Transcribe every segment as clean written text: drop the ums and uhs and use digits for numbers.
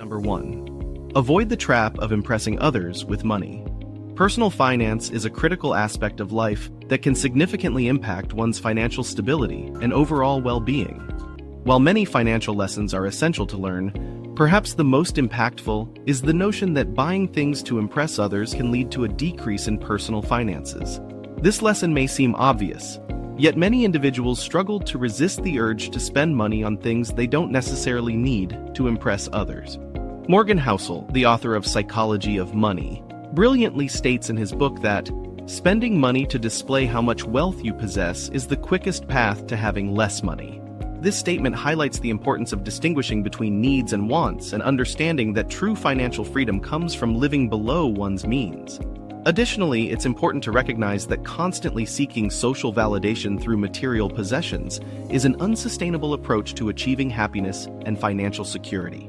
Number 1. Avoid the trap of impressing others with money. Personal finance is a critical aspect of life that can significantly impact one's financial stability and overall well-being. While many financial lessons are essential to learn, perhaps the most impactful is the notion that buying things to impress others can lead to a decrease in personal finances. This lesson may seem obvious, yet many individuals struggle to resist the urge to spend money on things they don't necessarily need to impress others. Morgan Housel, the author of Psychology of Money, brilliantly states in his book that spending money to display how much wealth you possess is the quickest path to having less money. This statement highlights the importance of distinguishing between needs and wants and understanding that true financial freedom comes from living below one's means. Additionally, it's important to recognize that constantly seeking social validation through material possessions is an unsustainable approach to achieving happiness and financial security.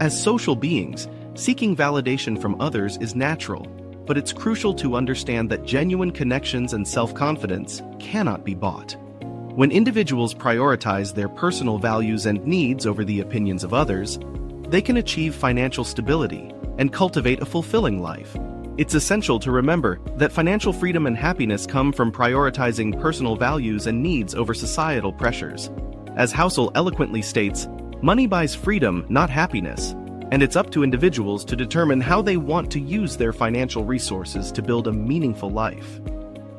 As social beings, seeking validation from others is natural, but it's crucial to understand that genuine connections and self-confidence cannot be bought. When individuals prioritize their personal values and needs over the opinions of others, they can achieve financial stability and cultivate a fulfilling life. It's essential to remember that financial freedom and happiness come from prioritizing personal values and needs over societal pressures. As Housel eloquently states, money buys freedom, not happiness, and it's up to individuals to determine how they want to use their financial resources to build a meaningful life.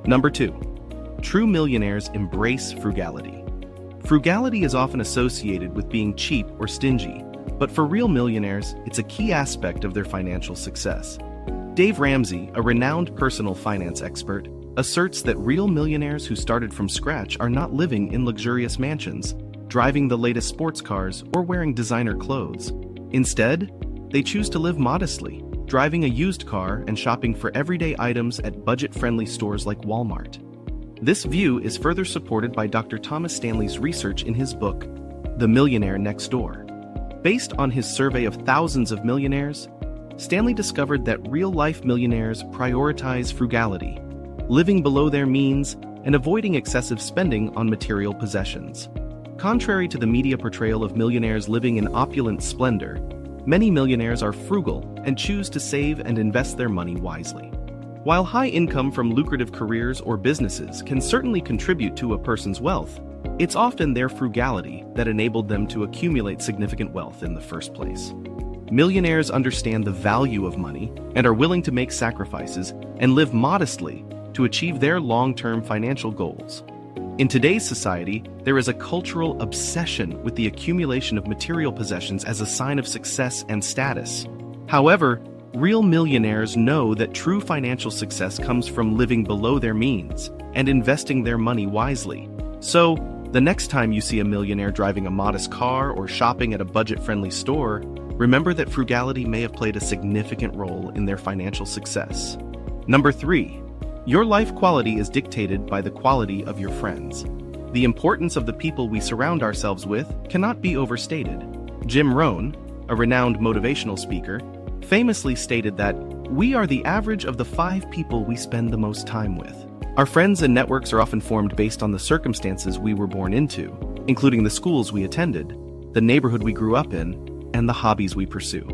Number 2. True millionaires embrace frugality. Frugality is often associated with being cheap or stingy, but for real millionaires, it's a key aspect of their financial success. Dave Ramsey, a renowned personal finance expert, asserts that real millionaires who started from scratch are not living in luxurious mansions, driving the latest sports cars, or wearing designer clothes. Instead, they choose to live modestly, driving a used car and shopping for everyday items at budget-friendly stores like Walmart. This view is further supported by Dr. Thomas Stanley's research in his book, The Millionaire Next Door. Based on his survey of thousands of millionaires, Stanley discovered that real-life millionaires prioritize frugality, living below their means and avoiding excessive spending on material possessions. Contrary to the media portrayal of millionaires living in opulent splendor, many millionaires are frugal and choose to save and invest their money wisely. While high income from lucrative careers or businesses can certainly contribute to a person's wealth, it's often their frugality that enabled them to accumulate significant wealth in the first place. Millionaires understand the value of money and are willing to make sacrifices and live modestly to achieve their long-term financial goals. In today's society, there is a cultural obsession with the accumulation of material possessions as a sign of success and status. However, real millionaires know that true financial success comes from living below their means and investing their money wisely. So, the next time you see a millionaire driving a modest car or shopping at a budget-friendly store, remember that frugality may have played a significant role in their financial success. Number 3. Your life quality is dictated by the quality of your friends. The importance of the people we surround ourselves with cannot be overstated. Jim Rohn, a renowned motivational speaker, famously stated that we are the average of the 5 people we spend the most time with. Our friends and networks are often formed based on the circumstances we were born into, including the schools we attended, the neighborhood we grew up in, and the hobbies we pursue.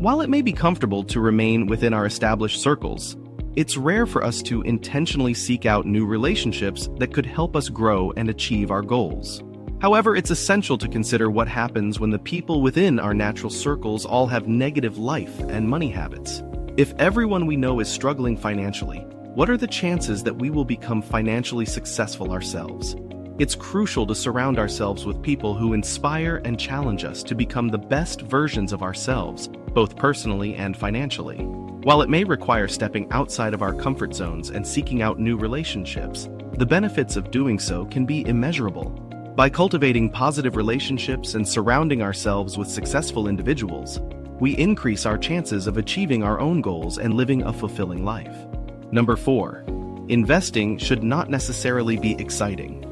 While it may be comfortable to remain within our established circles, it's rare for us to intentionally seek out new relationships that could help us grow and achieve our goals. However, it's essential to consider what happens when the people within our natural circles all have negative life and money habits. If everyone we know is struggling financially, what are the chances that we will become financially successful ourselves? It's crucial to surround ourselves with people who inspire and challenge us to become the best versions of ourselves, both personally and financially. While it may require stepping outside of our comfort zones and seeking out new relationships, the benefits of doing so can be immeasurable. By cultivating positive relationships and surrounding ourselves with successful individuals, we increase our chances of achieving our own goals and living a fulfilling life. Number 4. Investing should not necessarily be exciting.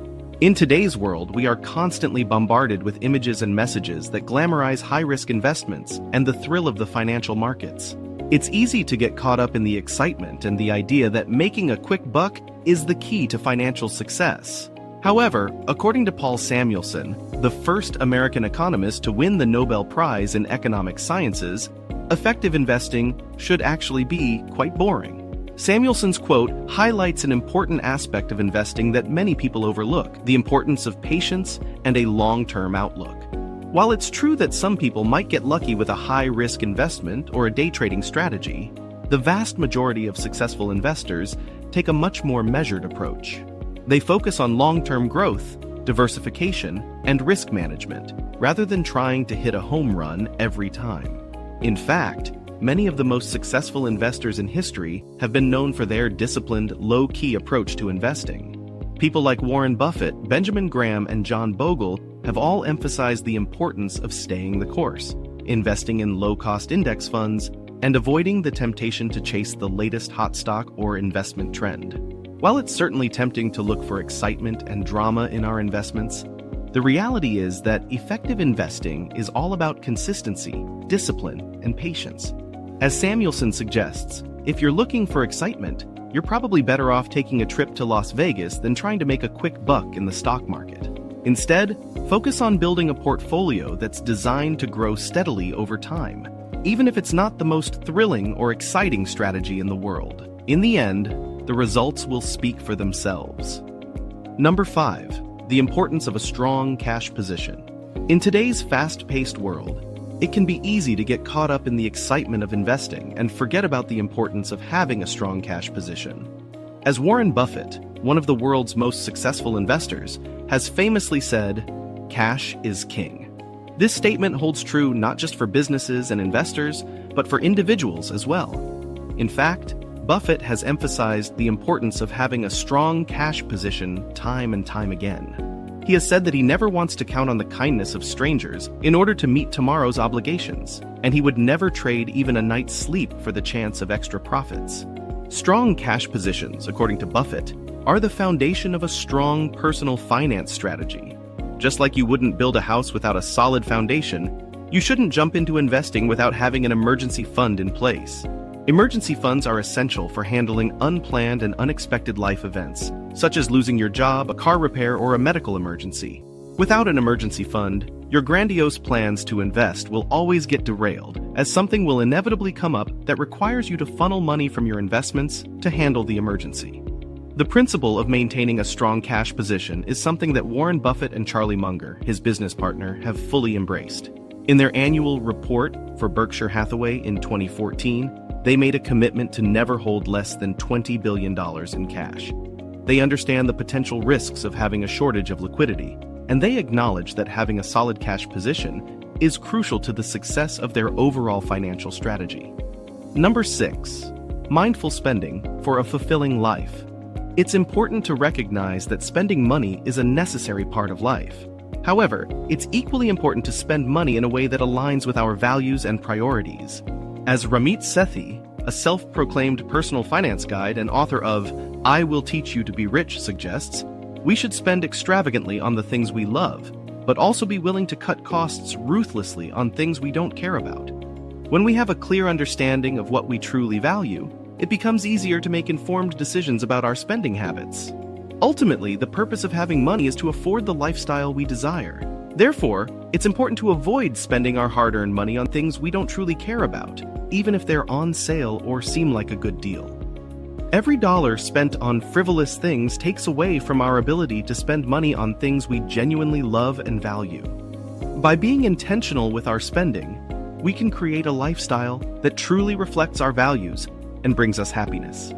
In today's world, we are constantly bombarded with images and messages that glamorize high-risk investments and the thrill of the financial markets. It's easy to get caught up in the excitement and the idea that making a quick buck is the key to financial success. However, according to Paul Samuelson, the first American economist to win the Nobel Prize in Economic Sciences, effective investing should actually be quite boring. Samuelson's quote highlights an important aspect of investing that many people overlook: the importance of patience and a long-term outlook. While it's true that some people might get lucky with a high-risk investment or a day trading strategy, the vast majority of successful investors take a much more measured approach. They focus on long-term growth, diversification, and risk management, rather than trying to hit a home run every time. In fact, many of the most successful investors in history have been known for their disciplined, low-key approach to investing. People like Warren Buffett, Benjamin Graham, and John Bogle have all emphasized the importance of staying the course, investing in low-cost index funds, and avoiding the temptation to chase the latest hot stock or investment trend. While it's certainly tempting to look for excitement and drama in our investments, the reality is that effective investing is all about consistency, discipline, and patience. As Samuelson suggests, if you're looking for excitement, you're probably better off taking a trip to Las Vegas than trying to make a quick buck in the stock market. Instead, focus on building a portfolio that's designed to grow steadily over time, even if it's not the most thrilling or exciting strategy in the world. In the end, the results will speak for themselves. Number 5. The importance of a strong cash position. In today's fast-paced world, it can be easy to get caught up in the excitement of investing and forget about the importance of having a strong cash position. As Warren Buffett, one of the world's most successful investors, has famously said, "Cash is king." This statement holds true not just for businesses and investors, but for individuals as well. In fact, Buffett has emphasized the importance of having a strong cash position time and time again. He has said that he never wants to count on the kindness of strangers in order to meet tomorrow's obligations, and he would never trade even a night's sleep for the chance of extra profits. Strong cash positions, according to Buffett, are the foundation of a strong personal finance strategy. Just like you wouldn't build a house without a solid foundation, you shouldn't jump into investing without having an emergency fund in place. Emergency funds are essential for handling unplanned and unexpected life events, such as losing your job, a car repair, or a medical emergency. Without an emergency fund, your grandiose plans to invest will always get derailed, as something will inevitably come up that requires you to funnel money from your investments to handle the emergency. The principle of maintaining a strong cash position is something that Warren Buffett and Charlie Munger, his business partner, have fully embraced. In their annual report for Berkshire Hathaway in 2014, they made a commitment to never hold less than $20 billion in cash. They understand the potential risks of having a shortage of liquidity, and they acknowledge that having a solid cash position is crucial to the success of their overall financial strategy. Number 6. Mindful spending for a fulfilling life. It's important to recognize that spending money is a necessary part of life. However, it's equally important to spend money in a way that aligns with our values and priorities. As Ramit Sethi, a self-proclaimed personal finance guide and author of I Will Teach You to Be Rich, suggests, we should spend extravagantly on the things we love, but also be willing to cut costs ruthlessly on things we don't care about. When we have a clear understanding of what we truly value, it becomes easier to make informed decisions about our spending habits. Ultimately, the purpose of having money is to afford the lifestyle we desire. Therefore, it's important to avoid spending our hard-earned money on things we don't truly care about, even if they're on sale or seem like a good deal. Every dollar spent on frivolous things takes away from our ability to spend money on things we genuinely love and value. By being intentional with our spending, we can create a lifestyle that truly reflects our values and brings us happiness.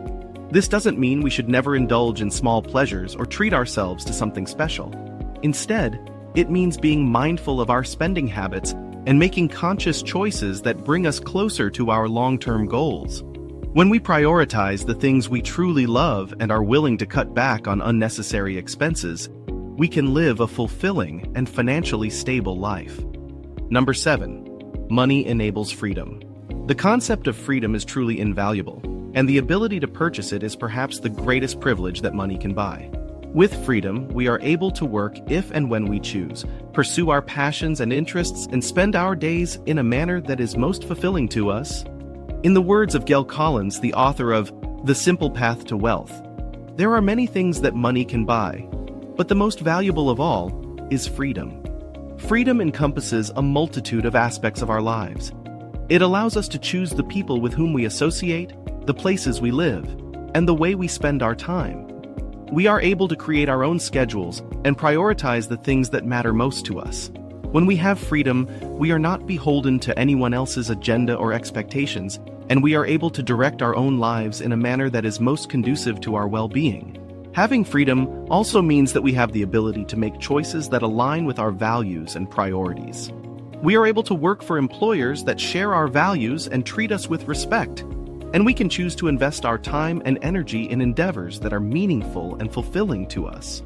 This doesn't mean we should never indulge in small pleasures or treat ourselves to something special. Instead, it means being mindful of our spending habits and making conscious choices that bring us closer to our long-term goals. When we prioritize the things we truly love and are willing to cut back on unnecessary expenses, we can live a fulfilling and financially stable life. Number 7. Money enables freedom. The concept of freedom is truly invaluable, and the ability to purchase it is perhaps the greatest privilege that money can buy. With freedom, we are able to work if and when we choose, pursue our passions and interests, and spend our days in a manner that is most fulfilling to us. In the words of Gail Collins, the author of The Simple Path to Wealth, there are many things that money can buy, But the most valuable of all is freedom. Freedom encompasses a multitude of aspects of our lives. It allows us to choose the people with whom we associate, the places we live, and the way we spend our time. We are able to create our own schedules and prioritize the things that matter most to us. When we have freedom, we are not beholden to anyone else's agenda or expectations, and we are able to direct our own lives in a manner that is most conducive to our well-being. Having freedom also means that we have the ability to make choices that align with our values and priorities. We are able to work for employers that share our values and treat us with respect. And we can choose to invest our time and energy in endeavors that are meaningful and fulfilling to us.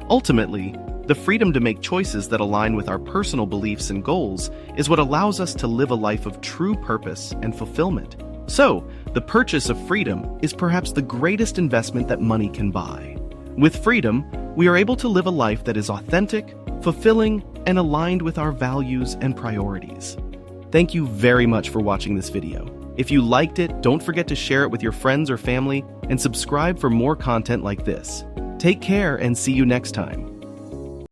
Ultimately, the freedom to make choices that align with our personal beliefs and goals is what allows us to live a life of true purpose and fulfillment. So, the purchase of freedom is perhaps the greatest investment that money can buy. With freedom, we are able to live a life that is authentic, fulfilling, and aligned with our values and priorities. Thank you very much for watching this video. If you liked it, don't forget to share it with your friends or family and subscribe for more content like this. Take care and see you next time.